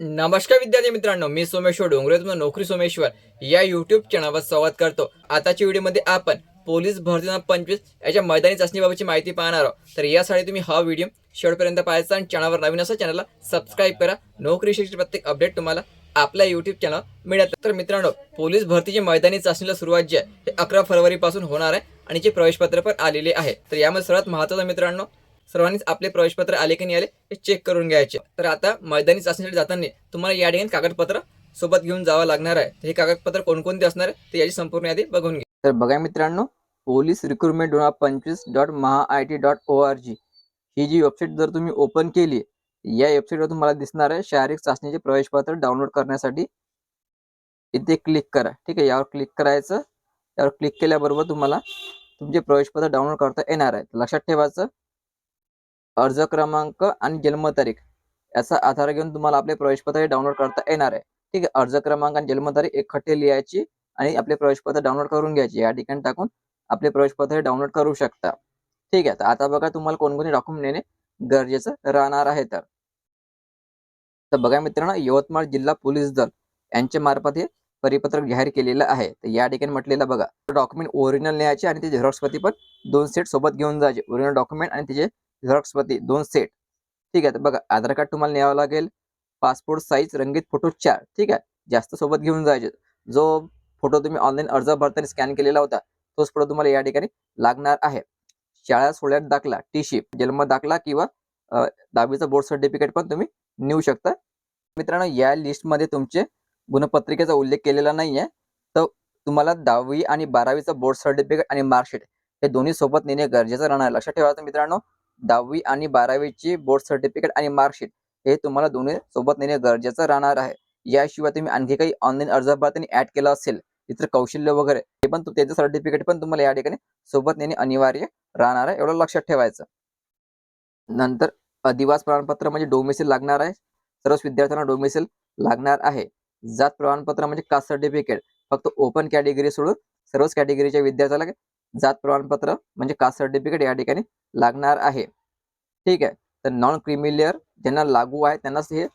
नमस्कार विद्यार्थी मित्रांनो, मी सोमेश्वर डोंगरे तुम्हाला नोकरी सोमेश्वर या यूट्यूब चॅनलवर स्वागत करतो। आताच्या व्हिडिओमध्ये आपण पोलीस भरती 2025 याच्या मैदानी चाचणीबाबतची माहिती पाहणार आहोत। तर यासाठी तुम्ही हा व्हिडिओ शेवटपर्यंत पाहायचा आणि चॅनलवर नवीन असेल चॅनलला सबस्क्राईब करा। नोकरी विषयीची प्रत्येक अपडेट तुम्हाला आपल्या यूट्यूब चॅनल मिळेल। तर मित्रांनो, पोलीस भरतीची मैदानी चाचणीला सुरुवात जी आहे ते 11 फरवरीपासून होणार आहे आणि जे प्रवेशपत्र पण आलेले आहे। तर यामध्ये सर्वात महत्त्वाचं मित्रांनो, सर्वांनीच आपले प्रवेशपत्र आले की नाही आले हे चेक करून घ्यायचे। तर आता मैदानी चाचणीसाठी जाताना तुम्हाला या ठिकाणी कागदपत्र सोबत घेऊन जावं लागणार आहे। हे कागदपत्र कोणकोणते असणार आहे ते याची संपूर्ण यादी बघून घ्या। तर बघा मित्रांनो, पोलीस रिक्रुटमेंट 2025.mahaIT.org ही जी वेबसाईट जर तुम्ही ओपन केली, या वेबसाईटवर तुम्हाला दिसणार आहे शारीरिक चाचणीचे प्रवेशपत्र डाउनलोड करण्यासाठी इथे क्लिक करा। ठीक आहे, यावर क्लिक करायचं। यावर क्लिक केल्याबरोबर तुम्हाला तुमचे प्रवेशपत्र डाउनलोड करता येणार आहे। लक्षात ठेवायचं, अर्ज क्रमांक आणि जन्मतारीख याचा आधार घेऊन तुम्हाला आपले प्रवेशपत्र डाउनलोड करता येणार आहे। ठीक आहे, अर्ज क्रमांक आणि जन्मतारीख एकखट्टे लिहायची आणि आपले प्रवेशपत्र डाउनलोड करून घ्यायचे। या ठिकाणी टाकून आपले प्रवेशपत्र डाउनलोड करू शकता। ठीक आहे, तर आता बघा तुम्हाला कोणकोणते डॉक्युमेंट नेणे गरजेचं राहणार आहे। तर बघा मित्रांनो, यवतमाळ जिल्हा पोलीस दल यांच्या मार्फत हे परिपत्रक जाहीर केलेलं आहे। तर या ठिकाणी म्हटलेलं बघा, डॉक्युमेंट ओरिजिनल न्यायचे आणि त्याचे झेरॉक्स प्रती पण 2 सेट सोबत घेऊन जायचे। ओरिजिनल डॉक्युमेंट आणि त्याचे झेरॉक्स प्रती 2 सेट। ठीक आहे, तर बघा आधार कार्ड तुम्हाला न्यावं लागेल, पासपोर्ट साईज रंगीत फोटो 4। ठीक आहे, जास्त सोबत घेऊन जायचे। जो फोटो तुम्ही ऑनलाईन अर्ज भरताना स्कॅन केलेला होता तोच फोटो तुम्हाला या ठिकाणी लागणार आहे। शाळा सोहळ्यात दाखला, टी-शिप, जन्म दाखला किंवा 10वीचं बोर्ड सर्टिफिकेट पण तुम्ही नेऊ शकता। मित्रांनो, या लिस्टमध्ये तुमचे गुणपत्रिकेचा उल्लेख केलेला नाहीये, तर तुम्हाला 10वी आणि 12वीचं बोर्ड सर्टिफिकेट आणि मार्कशीट हे दोन्ही सोबत नेणे गरजेचं राहणार आहे। लक्षात ठेवायचं मित्रांनो, 10वी आणि 12वीची बोर्ड सर्टिफिकेट आणि मार्कशीट हे तुम्हाला दोन्ही सोबत नेणे गरजेचं राहणार आहे। याशिवाय तुम्ही आणखी काही ऑनलाईन अर्ज भरताना ऍड केलं असेल, इतर कौशल्य वगैरे, हे पण त्याचं सर्टिफिकेट पण तुम्हाला या ठिकाणी सोबत नेणे अनिवार्य राहणार आहे, एवढं लक्षात ठेवायचं। नंतर अधिवास प्रमाणपत्र म्हणजे डोमेसिल लागणार आहे। सर्वच विद्यार्थ्यांना डोमेसिल लागणार आहे। जात प्रमाणपत्र म्हणजे कास्ट सर्टिफिकेट फक्त ओपन कॅटेगरी सोडून सर्वच कॅटेगरीच्या विद्यार्थ्याला जात प्रमाणपत्र म्हणजे कास्ट सर्टिफिकेट या ठिकाणी लागणार आहे। ठीक आहे, तर नॉन क्रिमिलियर ज्यांना लागू आहे त्यांनाच हे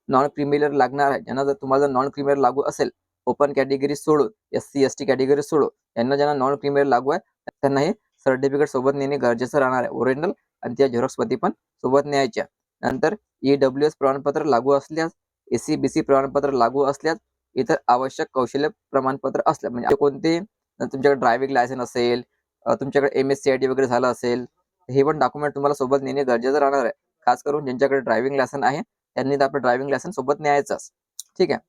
नॉन क्रिमिलियर लागणार आहे। ज्यांना जर तुम्हाला नॉन क्रिमिलियर लागू असेल, ओपन कॅटेगरी सोडून, SC ST कॅटेगरी सोडून ज्यांना नॉन क्रिमिलियर लागू आहे त्यांना हे सर्टिफिकेट सोबत नेणे गरजेचं राहणार आहे। ओरिजिनल आणि त्या झेरॉक्स प्रती पण सोबत न्यायच्या। नंतर EWS प्रमाणपत्र लागू असल्यास, SC BC प्रमाणपत्र लागू असल्यास, इतर आवश्यक कौशल्य प्रमाणपत्र असल्या म्हणजे कोणते, तुमच्याकडे ड्रायव्हिंग लायसन्स असेल, तुमच्याकडे MSc वगैरे झालं असेल, हे पण डॉक्युमेंट तुम्हाला सोबत नेणे गरजेचं राहणार आहे। खास करून ज्यांच्याकडे ड्रायव्हिंग लायसन्स आहे त्यांनी तर आपलं ड्रायव्हिंग लायसन्स सोबत न्यायचंच। ठीक आहे,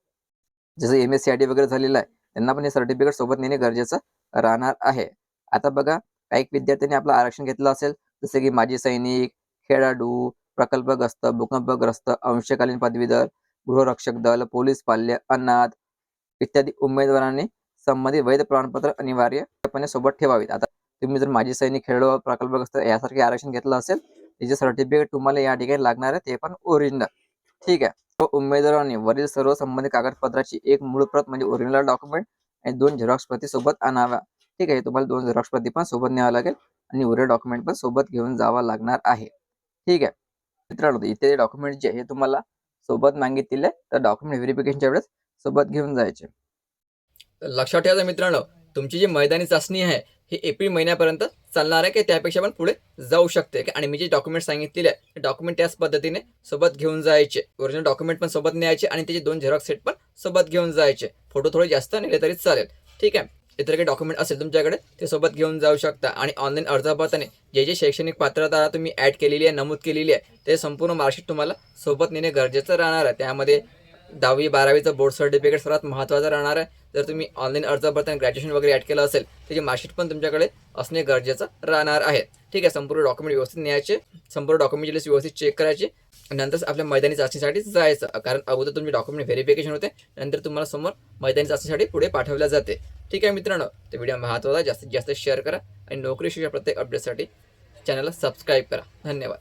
जसं MSc वगैरे झालेलं आहे त्यांना पण हे सर्टिफिकेट सोबत नेणे गरजेचं राहणार आहे। आता बघा, काही विद्यार्थ्यांनी आपलं आरक्षण घेतलं असेल, जसे की माजी सैनिक, खेळाडू, प्रकल्पग्रस्त, भूकंपग्रस्त, अंशकालीन पदवीधर, गृहरक्षक दल, पोलीस पाल्य, अनाथ इत्यादी उमेदवारांनी संबंधित वैध प्रमाणपत्र अनिवार्यपणे सोबत ठेवावीत। आता तुम्ही जर माजी सैनिक, खेळाडू, प्रकल्पग्रस्त यासारखे आरक्षण घेतलं असेल, त्याचे सर्टिफिकेट तुम्हाला या ठिकाणी लागणार आहे, ते पण ओरिजिनल। ठीक आहे, उमेदवारांनी वरील सर्व संबंधित कागदपत्राची एक मूळ प्रत म्हणजे ओरिजिनल डॉक्युमेंट आणि 2 झेरॉक्स प्रती सोबत आणाव्या। ठीक आहे, तुम्हाला 2 झेरॉक्स प्रती पण सोबत न्यावं लागेल आणि ओरिजिनल डॉक्युमेंट पण सोबत घेऊन जावं लागणार आहे। ठीक आहे मित्रांनो, इथे डॉक्युमेंट जे हे तुम्हाला सोबत मागितले तर डॉक्युमेंट व्हेरिफिकेशनच्या वेळेस सोबत घेऊन जायचे। लक्षात ठेवा मित्रांनो, तुमची जी मैदानी चाचणी आहे ही एप्रिल महिन्यापर्यंत चालणार आहे, की त्यापेक्षा पण पुढे जाऊ शकते। आणि मी जे डॉक्युमेंट सांगितलेले आहे डॉक्युमेंट त्याच पद्धतीने सोबत घेऊन जायचे। ओरिजिनल डॉक्युमेंट पण सोबत न्यायचे आणि त्याचे 2 झेरॉक्स सेट पण सोबत घेऊन जायचे। फोटो थोडे जास्त नेले तरी चालेल। ठीक आहे, इतर काही डॉक्युमेंट असेल तुमच्याकडे ते सोबत घेऊन जाऊ शकता। आणि ऑनलाईन अर्ज भरताना जे शैक्षणिक पात्रता तुम्ही ऍड केलेली आहे, नमूद केलेली आहे, ते संपूर्ण मार्कशीट तुम्हाला सोबत नेणे गरजेचं राहणार आहे। त्यामध्ये 10वी 12वीचं बोर्ड सर्टिफिकेट सर्वात महत्त्वाचं राहणार आहे। जर तुम्ही ऑनलाईन अर्ज भरताना ग्रॅज्युएशन वगैरे ऍड केलं असेल त्याची मार्कशीट पण तुमच्याकडे असणे गरजेचं राहणार आहे। ठीक आहे, संपूर्ण डॉक्युमेंट व्यवस्थित न्यायचे, संपूर्ण डॉक्युमेंटची लिस्ट व्यवस्थित चेक करायची, नंतर आपल्या मैदानी चाचणीसाठी जायचं। कारण अगोदर तुमचे डॉक्युमेंट व्हेरिफिकेशन होते, नंतर तुम्हाला समोर मैदानी चाचणीसाठी पुढे पाठवल्या जाते। ठीक आहे मित्रांनो, तर व्हिडिओ महत्त्वाचा जास्तीत जास्त शेअर करा आणि नोकरीच्या प्रत्येक अपडेटसाठी चॅनलला सबस्क्राईब करा। धन्यवाद।